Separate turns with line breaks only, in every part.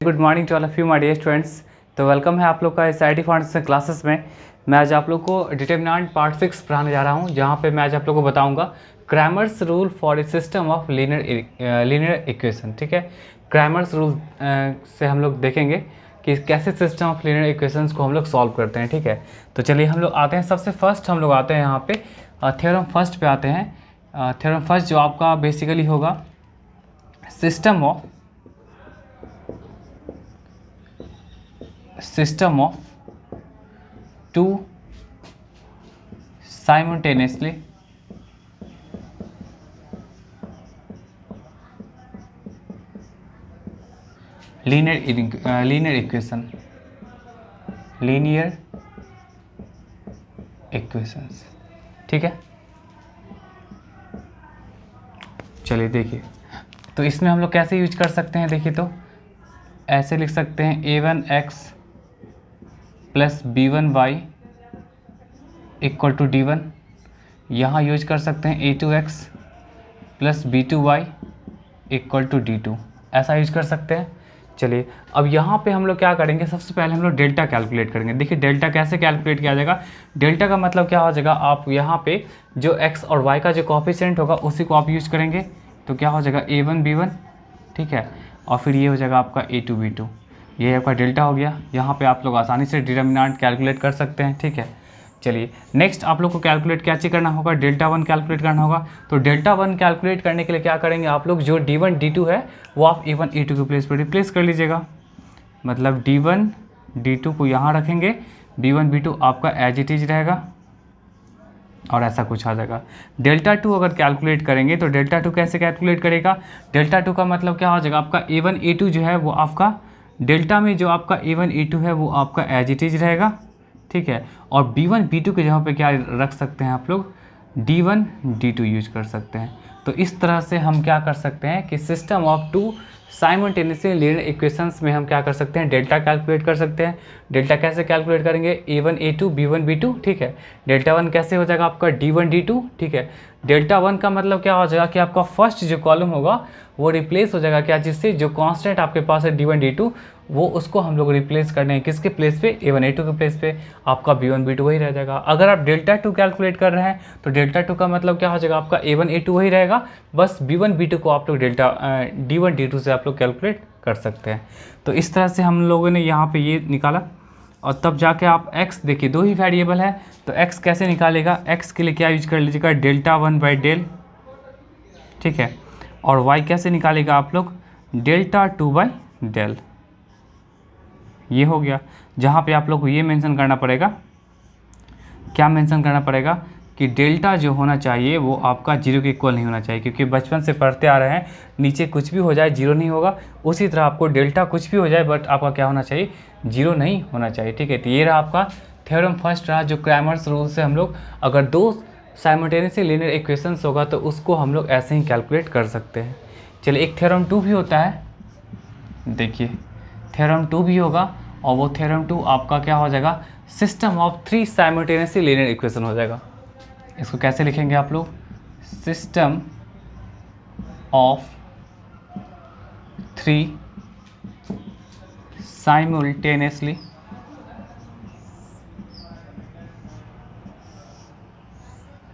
Good morning to all of you my dear students. तो welcome है आप लोग का S I T foundation classes में। मैं आज आप लोग को डिटरमिनेंट पार्ट 6 पढ़ाने जा रहा हूं, जहां पे मैं आज आप लोग को बताऊंगा Cramer's rule for a system of linear equation. ठीक है, क्रैमर्स रूल से हम लोग देखेंगे कि कैसे सिस्टम ऑफ लीनियर इक्वेशंस को हम लोग सॉल्व करते हैं। ठीक है, तो चलिए हम लोग आते हैं। सबसे फर्स्ट हम लोग आते हैं यहाँ पे थ्योरम फर्स्ट पे आते हैं। थ्योरम फर्स्ट जो आपका बेसिकली होगा system of two simultaneously linear equations। ठीक है, चलिए देखिए, तो इसमें हम लोग कैसे यूज कर सकते हैं। देखिए, तो ऐसे लिख सकते हैं a1x plus b1y equal to d1। यहाँ यूज कर सकते हैं a2x plus b2y equal to d2, ऐसा यूज कर सकते हैं। चलिए, अब यहाँ पे हम लोग क्या करेंगे, सबसे पहले हम लोग डेल्टा कैलकुलेट करेंगे। देखिए, डेल्टा कैसे कैलकुलेट किया जाएगा। डेल्टा का मतलब क्या हो जाएगा, आप यहाँ पे जो x और y का जो कोफिशिएंट होगा उसी को आप यूज करेंगे। तो क्या हो जाएगा a1 b1, ठीक है, और फिर ये हो जाएगा आपका a2 b2। ये आपका डेल्टा हो गया। यहाँ पे आप लोग आसानी से डिटरमिनेंट कैलकुलेट कर सकते हैं। ठीक है, चलिए नेक्स्ट आप लोग को कैलकुलेट क्या चीज़ करना होगा, डेल्टा 1 कैलकुलेट करना होगा। तो डेल्टा 1 कैलकुलेट करने के लिए क्या करेंगे आप लोग, जो d1 d2 है वो आप a1 a2 के प्लेस पर रिप्लेस कर लीजिएगा। मतलब d1 d2 को यहाँ रखेंगे, b1 b2 आपका एज इट इज रहेगा और ऐसा कुछ आ जाएगा। डेल्टा 2 अगर कैलकुलेट करेंगे तो डेल्टा 2 कैसे कैलकुलेट करेगा। डेल्टा 2 का मतलब क्या हो जाएगा, आपका a1 a2 जो है वो आपका डेल्टा में जो आपका a1 a2 है वो आपका एज इट इज रहेगा। ठीक है, और b1 b2 के जगह पे क्या रख सकते हैं आप लोग, d1 d2 यूज कर सकते हैं। तो इस तरह से हम क्या कर सकते हैं कि system of two simultaneously linear equations में हम क्या कर सकते हैं, डेल्टा कैलकुलेट कर सकते हैं। डेल्टा कैसे कैलकुलेट करेंगे, a1 a2 b1 b2। ठीक है, डेल्टा 1 कैसे हो जाएगा आपका d1 d2। ठीक है, डेल्टा 1 का मतलब क्या हो जाएगा कि आपका फर्स्ट जो कॉलम होगा वो रिप्लेस हो जाएगा क्या, जिससे जो कांस्टेंट आपके पास है d1 d2 वो उसको हम लोग रिप्लेस करने हैं किसके प्लेस पे, a1 a2 के प्लेस पे। आपका b1 b2 वही रह जाएगा। अगर आप डेल्टा 2 कैलकुलेट कर रहे हैं तो डेल्टा 2 का मतलब क्या हो जाएगा, आपका a1 a2 वही रहेगा, बस b1 b2 को आप लोग d1 d2 से आप लोग कैलकुलेट कर सकते हैं। तो इस तरह से हम लोगों ने यहाँ पे ये निकाला। और तब जाके आप x देखिए, दो ही वेरिएबल है तो x कैसे निकालेगा, x के लिए क्या यूज कर लीजिएगा, डेल्टा 1 बाई डेल। ठीक है, और y कैसे निकालेगा आप लोग, डेल्टा 2 बाई डेल। ये हो गया, जहाँ पे आप लोग को ये मेंशन करना पड़ेगा, क्या मेंशन करना पड़ेगा कि डेल्टा जो होना चाहिए वो आपका जीरो के इक्वल नहीं होना चाहिए, क्योंकि बचपन से पढ़ते आ रहे हैं नीचे कुछ भी हो जाए जीरो नहीं होगा। उसी तरह आपको डेल्टा कुछ भी हो जाए बट आपका क्या होना चाहिए, जीरो नहीं होना चाहिए। ठीक है, तो ये रहा आपका थ्योरम फर्स्ट रहा, जो क्रैमर्स रूल से हम लोग अगर दो साइमल्टेनियसली लीनियर इक्वेशंस होगा तो उसको हम लोग ऐसे ही कैलकुलेट कर सकते हैं। चलिए, एक थ्योरम 2 भी होता है। देखिए, थ्योरम 2 भी होगा और वो थ्योरम 2 आपका क्या हो जाएगा, system of 3 simultaneously linear equation हो जाएगा। इसको कैसे लिखेंगे आप लोग, system of 3 simultaneously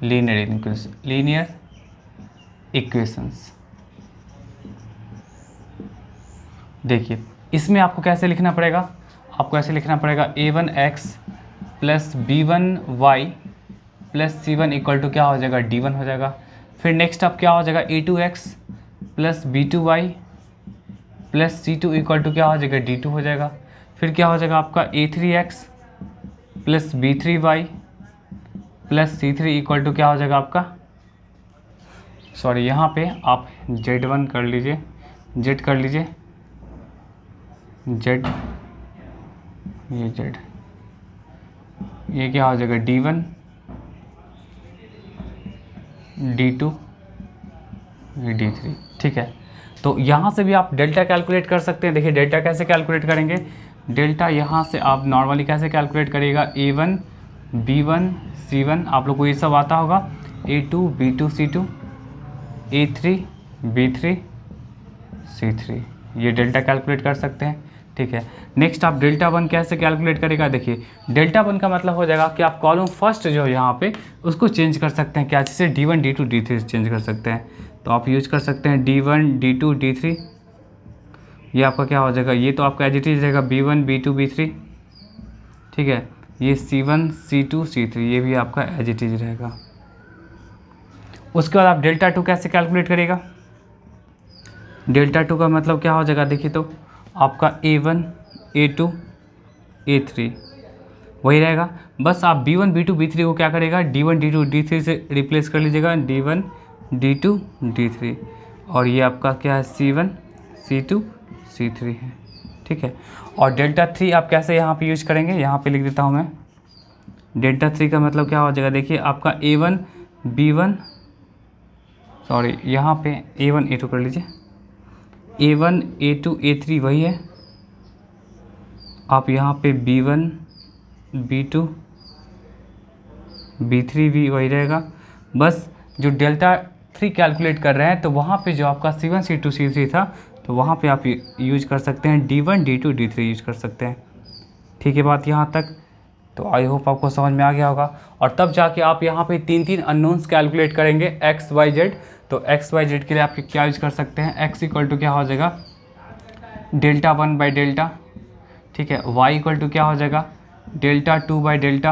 linear equations. देखिए, इसमें आपको कैसे लिखना पड़ेगा, आपको ऐसे लिखना पड़ेगा a1x plus b1y plus c1 equal to क्या हो जाएगा, d1 हो जाएगा। फिर नेक्स्ट अब क्या हो जाएगा, a2x plus b2y plus c2 equal to क्या हो जाएगा, d2 हो जाएगा। फिर क्या हो जाएगा आपका a3x plus b3y plus c3 equal to क्या हो जाएगा आपका, सॉरी यहाँ पे आप z1 कर लीजिए, z कर लीजिए, z, ये z, ये क्या हो जाएगा d1 d2 ये d3। ठीक है, तो यहाँ से भी आप डेल्टा कैलकुलेट कर सकते हैं। देखिए, डेल्टा कैसे कैलकुलेट करेंगे, डेल्टा यहाँ से आप नॉर्मली कैसे कैलकुलेट करिएगा, a1 b1 c1 आप लोग को ये सब आता होगा, a2 b2 c2 a3 b3 c3, ये डेल्टा कैलकुलेट कर सकते हैं। ठीक है। नेक्स्ट आप डेल्टा वन कैसे कैलकुलेट करेगा, देखिए डेल्टा वन का मतलब हो जाएगा कि आप कॉलम फर्स्ट जो है यहाँ पे उसको चेंज कर सकते हैं, क्या जैसे D1 D2 D3 से चेंज कर सकते हैं। तो आप यूज कर सकते हैं D1 D2 D3, ये आपका क्या हो जाएगा, ये तो आपका एज इट इज रहेगा B1 B2 B3, ठीक है। ये C1 C2 C3 ये भी आपका एज इट इज रहेगा। उसके बाद आप डेल्टा टू कैसे कैलकुलेट करेगा, डेल्टा टू का मतलब क्या हो जाएगा, देखिए तो आपका A1 A2 A3 वही रहेगा, बस आप B1 B2 B3 को क्या करेगा D1 D2 D3 से रिप्लेस कर लीजिएगा, D1 D2 D3, और ये आपका क्या है C1 C2 C3 है, ठीक है। और डेल्टा थ्री आप कैसे यहाँ पे यूज करेंगे, यहाँ पे लिख देता हूँ मैं। डेल्टा थ्री का मतलब क्या हो जाएगा, देखिए आपका A1 B1 सॉरी यहाँ पे A1 A2 कर लीजिए, A1 A2 A3 वही है, आप यहाँ पे B1 B2 B3 भी वही रहेगा, बस जो डेल्टा थ्री कैलकुलेट कर रहे हैं तो वहाँ पे जो आपका C1 C2 C3 था तो वहाँ पे आप यूज कर सकते हैं D1 D2 D3 यूज कर सकते हैं, ठीक है बात यहाँ तक। तो आई होप आपको समझ में आ गया होगा। और तब जाके आप यहाँ पे तीन तीन अननोन्स कैलकुलेट करेंगे एक्स वाई जेड। तो एक्स वाई जेड के लिए आप क्या यूज कर सकते हैं, एक्स इक्वल टू क्या हो जाएगा डेल्टा वन बाई डेल्टा, ठीक है। वाई इक्वल टू क्या हो जाएगा डेल्टा टू बाई डेल्टा,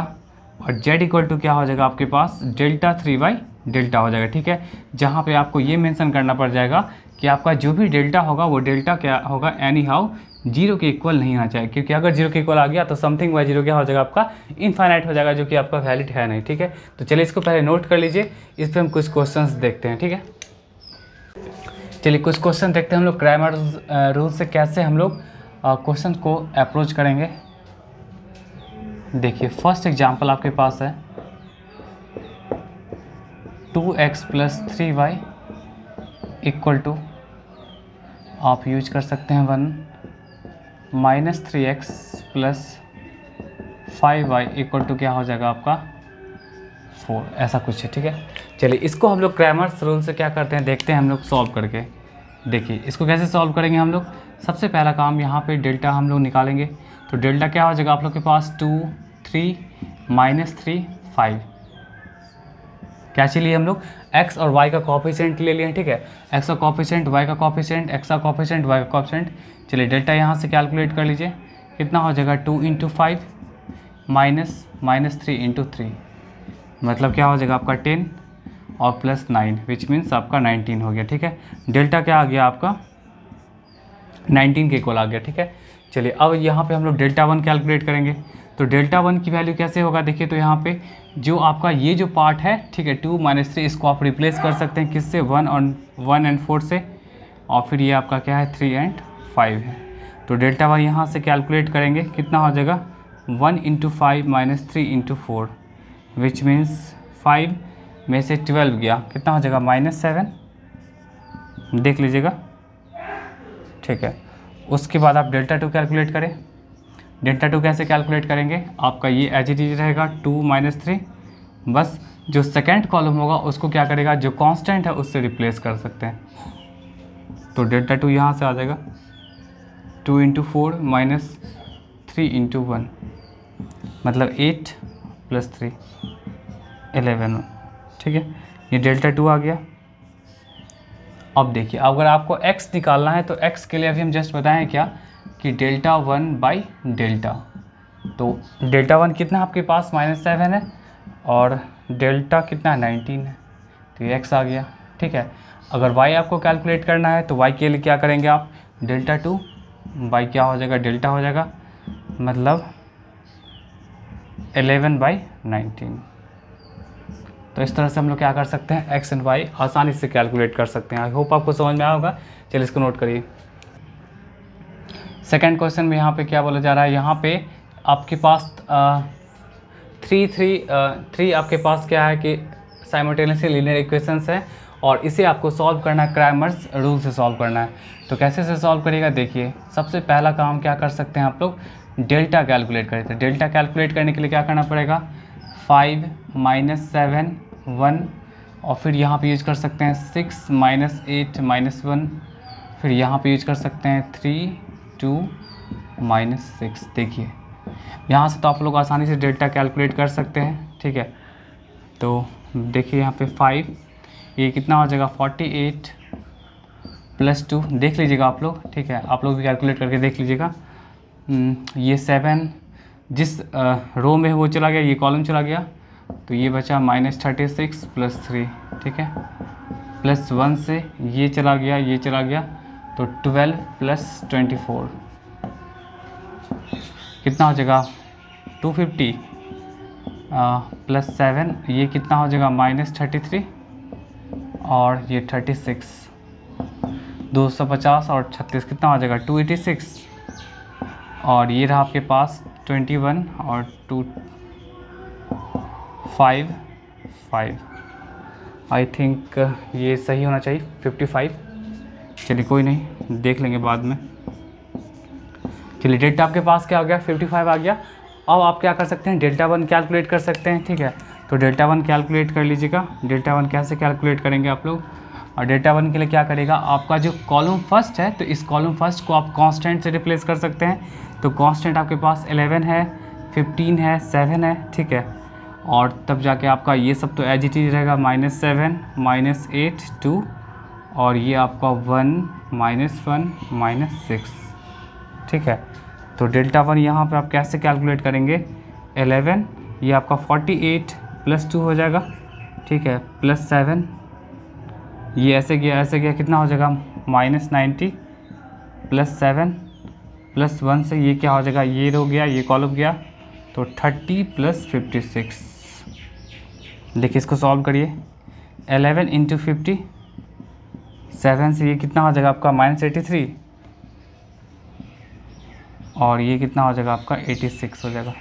और जेड इक्वल टू क्या हो जाएगा आपके पास डेल्टा थ्री बाई डेल्टा हो जाएगा, ठीक है। जहाँ पे आपको ये मेंशन करना पड़ जाएगा कि आपका जो भी डेल्टा होगा वो डेल्टा क्या होगा एनी हाउ जीरो के इक्वल नहीं आना चाहिए, क्योंकि अगर जीरो के इक्वल आ गया तो समथिंग बाई जीरो क्या हो जाएगा आपका इनफाइनाइट हो जाएगा, जो कि आपका वैलिड है नहीं, ठीक है। तो चलिए इसको पहले नोट कर लीजिए, इस पर हम कुछ क्वेश्चंस देखते हैं, ठीक है। चलिए कुछ क्वेश्चन देखते हैं हम लोग क्रैमर रूल से कैसे हम लोग क्वेश्चन को अप्रोच करेंगे। देखिए फर्स्ट एग्जांपल आपके पास है 2x + 3y इक्वल टू आप यूज कर सकते हैं 1 - 3x + 5y इक्वल टू क्या हो जाएगा आपका 4, ऐसा कुछ है, ठीक है। चलिए इसको हम लोग क्रैमर्स रूल से क्या करते हैं देखते हैं हम लोग सॉल्व करके। देखिए इसको कैसे सॉल्व करेंगे हम लोग, सबसे पहला काम यहाँ पे डेल्टा हम लोग निकालेंगे। तो डेल्टा क्या हो जाएगा आप लोग के पास 2 3 - 3 5, क्या चलिए हम लोग x और y का कोफिशिएंट ले लिए, ठीक है। x का कोफिशिएंट y का कोफिशिएंट, x का कोफिशिएंट y का कोफिशिएंट। चलिए डेल्टा यहाँ से कैलकुलेट कर लीजिए, कितना हो जाएगा 2 × 5 - 3 × 3, मतलब क्या हो जाएगा आपका 10 और +9 विच मीन्स आपका 19 हो गया, ठीक है। डेल्टा क्या आ गया आपका 19 के इक्वल आ गया, ठीक है। चलिए अब यहाँ पे हम लोग डेल्टा वन कैलकुलेट करेंगे। तो डेल्टा वन की वैल्यू कैसे होगा, देखिए तो यहाँ पे जो आपका ये जो पार्ट है, ठीक है 2 - 3 इसको आप रिप्लेस कर सकते हैं किससे 1 और 4 से, और फिर ये आपका क्या है 3 और 5 है। तो डेल्टा वन यहाँ से कैलकुलेट करेंगे, कितना हो जाएगा 1 × 5 - 3 × 4 विच मीन्स 5 में से 12 गया, कितना हो जाएगा -7, देख लीजिएगा, ठीक है। उसके बाद आप डेल्टा टू कैलकुलेट करें। डेल्टा टू कैसे कैलकुलेट करेंगे, आपका ये एज इट इज रहेगा 2 - 3, बस जो सेकेंड कॉलम होगा उसको क्या करेगा जो कांस्टेंट है उससे रिप्लेस कर सकते हैं। तो डेल्टा टू यहाँ से आ जाएगा 2 × 4 - 3 × 1, मतलब 8 + 3 11, ठीक है। ये डेल्टा टू आ गया। अब देखिए अगर आपको x निकालना है तो x के लिए अभी हम जस्ट बताएं क्या कि डेल्टा वन बाई डेल्टा। तो डेल्टा वन कितना आपके पास -7 है और डेल्टा कितना 19 है, तो ये x आ गया, ठीक है। अगर y आपको कैलकुलेट करना है तो y के लिए क्या करेंगे आप डेल्टा टू बाई क्या हो जाएगा डेल्टा हो जाएगा, मतलब 11/19। तो इस तरह से हम लोग क्या कर सकते हैं x एंड y आसानी से कैलकुलेट कर सकते हैं। आई होप आपको समझ में आया होगा। चलिए इसको नोट करिए। सेकंड क्वेश्चन में यहाँ पे क्या बोला जा रहा है, यहाँ पे आपके पास 3 आपके पास क्या है कि साइमल्टेनियसली लीनियर इक्वेशंस है और इसे आपको सॉल्व करना है, क्रैमर्स रूल से सॉल्व करना है। तो कैसे से सॉल्व करिएगा, देखिए सबसे पहला काम क्या कर सकते हैं आप लोग डेल्टा कैलकुलेट करें। तो डेल्टा कैलकुलेट करने के लिए क्या करना पड़ेगा 5 - 7 1, और फिर यहाँ पे यूज कर सकते हैं 6 - 8 - 1, फिर यहाँ पे यूज कर सकते हैं 3 2 -6। देखिए यहाँ से तो आप लोग आसानी से डेल्टा कैलकुलेट कर सकते हैं, ठीक है। तो देखिए यहाँ पे 5, ये कितना हो जाएगा 48 + 2, देख लीजिएगा आप लोग, ठीक है, आप लोग भी कैलकुलेट करके देख लीजिएगा। ये 7 जिस रो में वो चला गया, ये कॉलम चला गया, तो ये बचा -36 + 3, ठीक है, +1 से ये चला गया, ये चला गया, तो 12 + 24 कितना हो जाएगा 250 +7, ये कितना हो जाएगा -33 और ये 36, 250 और 36 कितना हो जाएगा 286, और ये रहा आपके पास 21 और 2 5 5, आई थिंक ये सही होना चाहिए 55। चलिए कोई नहीं, देख लेंगे बाद में। चलिए डेल्टा आपके पास क्या आ गया 55 आ गया। अब आप क्या कर सकते हैं, डेल्टा 1 कैलकुलेट कर सकते हैं, ठीक है। तो डेल्टा 1 कैलकुलेट कर लीजिएगा। डेल्टा 1 कैसे कैलकुलेट करेंगे आप लोग, और डेल्टा 1 के लिए क्या करेगा, आपका जो कॉलम फर्स्ट है, तो इस कॉलम फर्स्ट को आप कांस्टेंट से रिप्लेस कर सकते हैं। तो कांस्टेंट आपके पास 11 है, 15 है, 7 है, ठीक है, और तब जाके आपका ये सब तो एज इट इज रहेगा, -7 -8 2, और ये आपका 1 -1 -6, ठीक है। तो डेल्टा 1 यहाँ पे आप कैसे कैलकुलेट करेंगे, 11, ये आपका 48 + 2 हो जाएगा, ठीक है, +7, ये ऐसे गया कितना हो जाएगा -90 +7 +1 से ये क्या हो जाएगा, ये रो गया, ये कॉलम गया, तो 30 + 56। देखिए इसको सॉल्व करिए, 11 × 50, 7 से ये कितना हो जाएगा आपका -83, और ये कितना हो जाएगा आपका 86 हो जाएगा,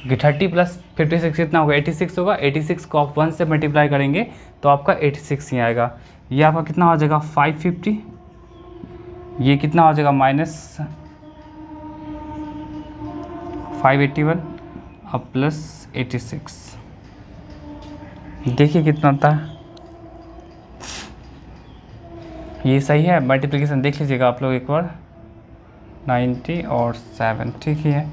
कि 30 + 56 कितना होगा 86 होगा। 86 को आप 1 से मल्टीप्लाई करेंगे तो आपका 86 ही आएगा। ये आपका कितना हो जाएगा 550, ये कितना हो जाएगा -581 अब +86, देखिए कितना होता है, ये सही है। मल्टीप्लिकेशन देख लीजिएगा आप लोग एक बार, 90 और 7, ठीक ही है।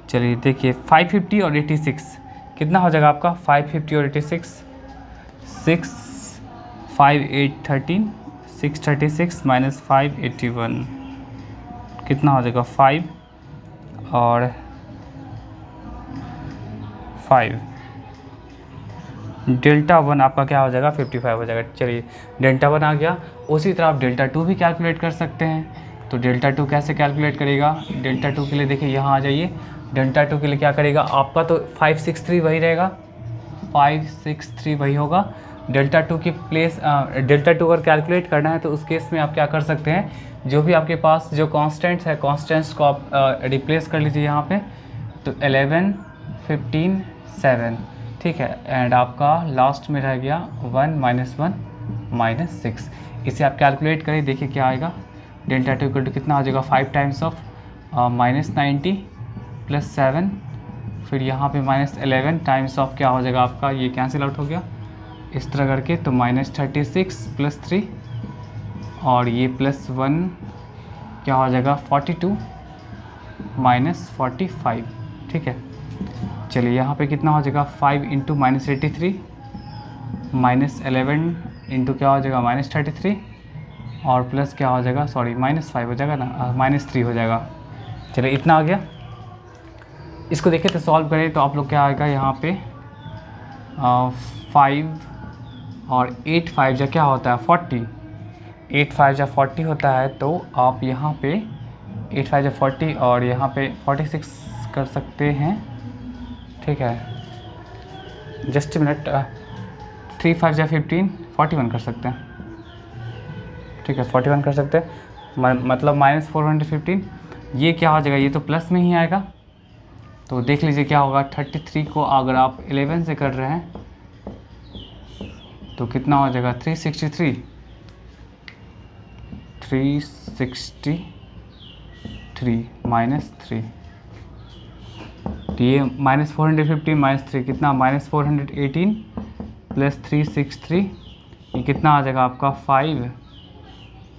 चलिए देखिए 550 और 86 कितना हो जाएगा आपका, 550 और 86, 6 5 8 13, 636 - 581 कितना हो जाएगा 5 और 5, डेल्टा 1 आपका क्या हो जाएगा 55 हो जाएगा। चलिए डेल्टा 1 आ गया। उसी तरह आप डेल्टा 2 भी कैलकुलेट कर सकते हैं। तो डेल्टा 2 कैसे कैलकुलेट करेगा, डेल्टा 2 के लिए देखिए यहाँ आ जाइए। डेल्टा 2 के लिए क्या करेगा, आपका तो 563 वही रहेगा, 563 वही होगा। डेल्टा 2 की प्लेस डेल्टा 2 अगर कैलकुलेट करना है तो उस केस में आप क्या कर सकते हैं, जो भी आपके पास जो कांस्टेंट्स है, कांस्टेंट्स को आप रिप्लेस कर लीजिए यहाँ पे। तो 11 15 7, ठीक है, एंड आपका लास्ट में रह गया 1 -1 -6। इसे आप कैलकुलेट करें, देखिए क्या आएगा। डेल्टा 2 इक्वल टू कितना आ जाएगा 5 टाइम्स ऑफ -90 + 7, फिर यहाँ पे -11 टाइम्स ऑफ क्या हो जाएगा आपका, ये कैंसिल आउट हो गया इस तरह करके, तो -36 + 3 और ये +1 क्या हो जाएगा 42 -45, ठीक है। चलिए यहाँ पे कितना हो जाएगा 5 × -83 -11 इंटू क्या हो जाएगा -33 और प्लस क्या हो जाएगा, सॉरी -5 हो जाएगा ना, -3 हो जाएगा। चलिए इतना आ गया। इसको देखें तो सॉल्व करें तो आप लोग क्या आएगा यहाँ पे 5 और 8 5 जा क्या होता है 40, 8 5 जा 40 होता है। तो आप यहाँ पे 8 5 जा 40 और यहाँ पे 46 कर सकते हैं, ठीक है। जस्ट मिनट, 3 5 जा 15, 41 कर सकते हैं, ठीक है, 41 कर सकते हैं, मतलब -415। ये क्या हो जाएगा, ये तो प्लस में ही आएगा। तो देख लीजिए क्या होगा, 33 को अगर आप 11 से कर रहे हैं तो कितना हो जाएगा 363 -3, तो ये -415 -3 कितना -418 + 363, ये कितना आ जाएगा आपका 5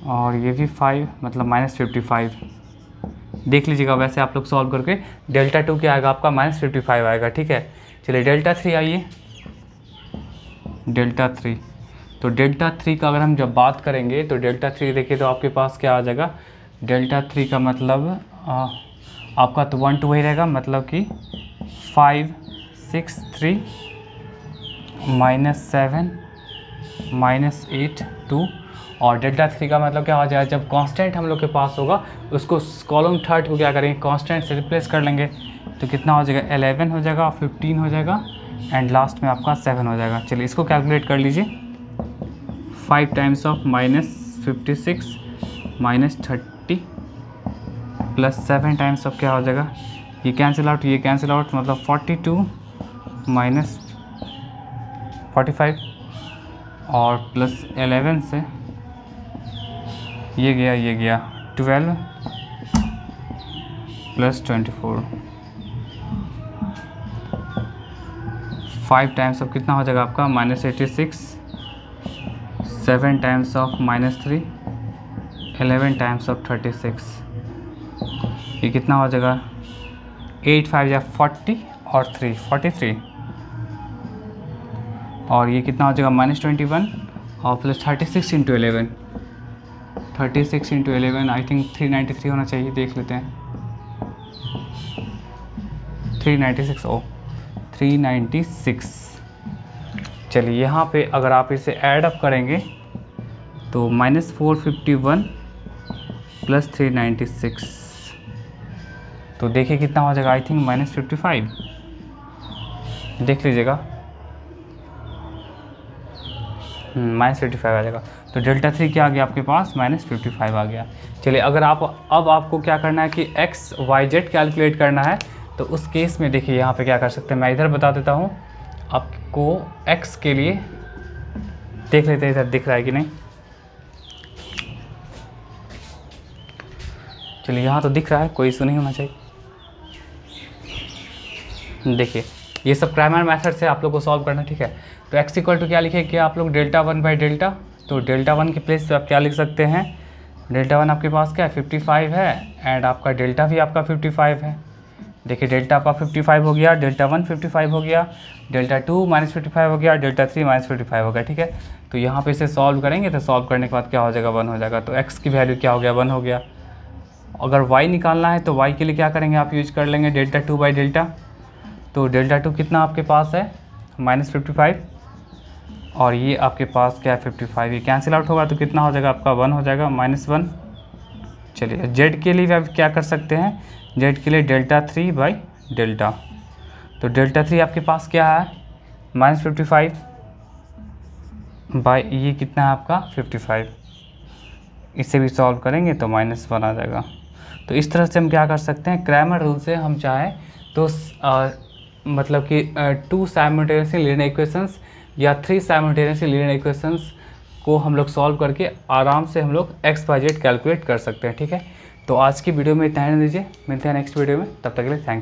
और ये भी 5, मतलब -55। देख लीजिएगा, वैसे आप लोग सॉल्व करके डेल्टा 2 क्या आएगा आपका -55 आएगा। ठीक है, चलिए डेल्टा 3 आइए। डेल्टा 3, तो डेल्टा 3 का अगर हम जब बात करेंगे तो डेल्टा 3 देखिए तो आपके पास क्या आ जाएगा, डेल्टा 3 का मतलब आपका तो 1 2 वही रहेगा, मतलब कि 5 6 3 -7 -8 2, और डेल्टा 3 का मतलब क्या हो जाएगा, जब कांस्टेंट हम लोग के पास होगा उसको कॉलम थर्ड को क्या करेंगे, कांस्टेंट से रिप्लेस कर लेंगे। तो कितना हो जाएगा, 11 हो जाएगा, 15 हो जाएगा एंड लास्ट में आपका 7 हो जाएगा। चलिए इसको कैलकुलेट कर लीजिए। 5 times of -56 -30 plus 7 times of क्या हो जाएगा, ये कैंसिल आउट, ये कैंसिल आउट, मतलब 42 -45 और प्लस 11 से ये गया 12 प्लस 24, 5 टाइम्स ऑफ कितना हो जाएगा आपका -86, 7 टाइम्स ऑफ -3, 11 टाइम्स ऑफ 36, ये कितना हो जाएगा, 8 5 या 40 और 3 43, और ये कितना हो जाएगा -21 और plus 36 into 11, 36 into 11 I think 393 होना चाहिए, देख लेते हैं। 396, ओ 396। चलिए यहाँ पे अगर आप इसे ऐड अप करेंगे तो -451 प्लस 396, तो देखिए कितना हो जाएगा, आई थिंक -55, देख लीजिएगा, -55 आ जाएगा। तो डेल्टा 3 क्या आ गया आपके पास, -55 आ गया। चलिए अगर आप अब आपको क्या करना है कि एक्स वाई जेड कैलकुलेट करना है, तो उस केस में देखिए यहाँ पे क्या कर सकते हैं, मैं इधर बता देता हूँ आपको। एक्स के लिए देख लेते हैं इधर दिख रहा है कि नहीं, चलिए यहाँ तो दिख रहा है, कोई इशू नहीं होना चाहिए। देखिए ये सब प्राइमरी मेथड से आप लोग को सॉल्व करना है। ठीक है, तो x इक्वल टू क्या लिखे कि आप लोग डेल्टा 1 बाई डेल्टा, तो डेल्टा 1 के प्लेस पे आप क्या लिख सकते हैं, डेल्टा 1 आपके पास क्या है 55 है एंड आपका डेल्टा भी आपका 55 है। देखिए डेल्टा आपका 55 हो गया, डेल्टा 1 55 हो गया, डेल्टा 2 -55 हो गया, डेल्टा 3 -55 हो गया। ठीक है, तो यहाँ पे इसे सॉल्व करेंगे, तो सॉल्व करने के बाद क्या हो जाएगा, 1 हो जाएगा। तो x की वैल्यू क्या हो गया, 1 हो गया। अगर y निकालना है तो y के लिए क्या करेंगे, आप यूज कर लेंगे डेल्टा 2 बाई डेल्टा, तो डेल्टा 2 कितना आपके पास है -55 और ये आपके पास क्या है 55, ये कैंसिल आउट होगा तो कितना हो जाएगा आपका 1 हो जाएगा, -1। चलिए जेड के लिए भी आप क्या कर सकते हैं, जेड के लिए डेल्टा 3 बाई डेल्टा, तो डेल्टा 3 आपके पास क्या है -55 बाई ये कितना है आपका 55, इसे भी सॉल्व करेंगे तो -1 आ जाएगा। तो इस तरह से हम क्या कर सकते हैं, क्रैमर रूल से हम चाहें तो मतलब कि 2 साइमल्टेनियसली लीनियर इक्वेशंस या 3 साइमल्टेनियसली लीनियर इक्वेशंस को हम लोग सॉल्व करके आराम से हम लोग एक्स वाई जेड कैलकुलेट कर सकते हैं। ठीक है, तो आज की वीडियो में इतना ही दीजिए, मिलते हैं नेक्स्ट वीडियो में, तब तक के लिए थैंक यू।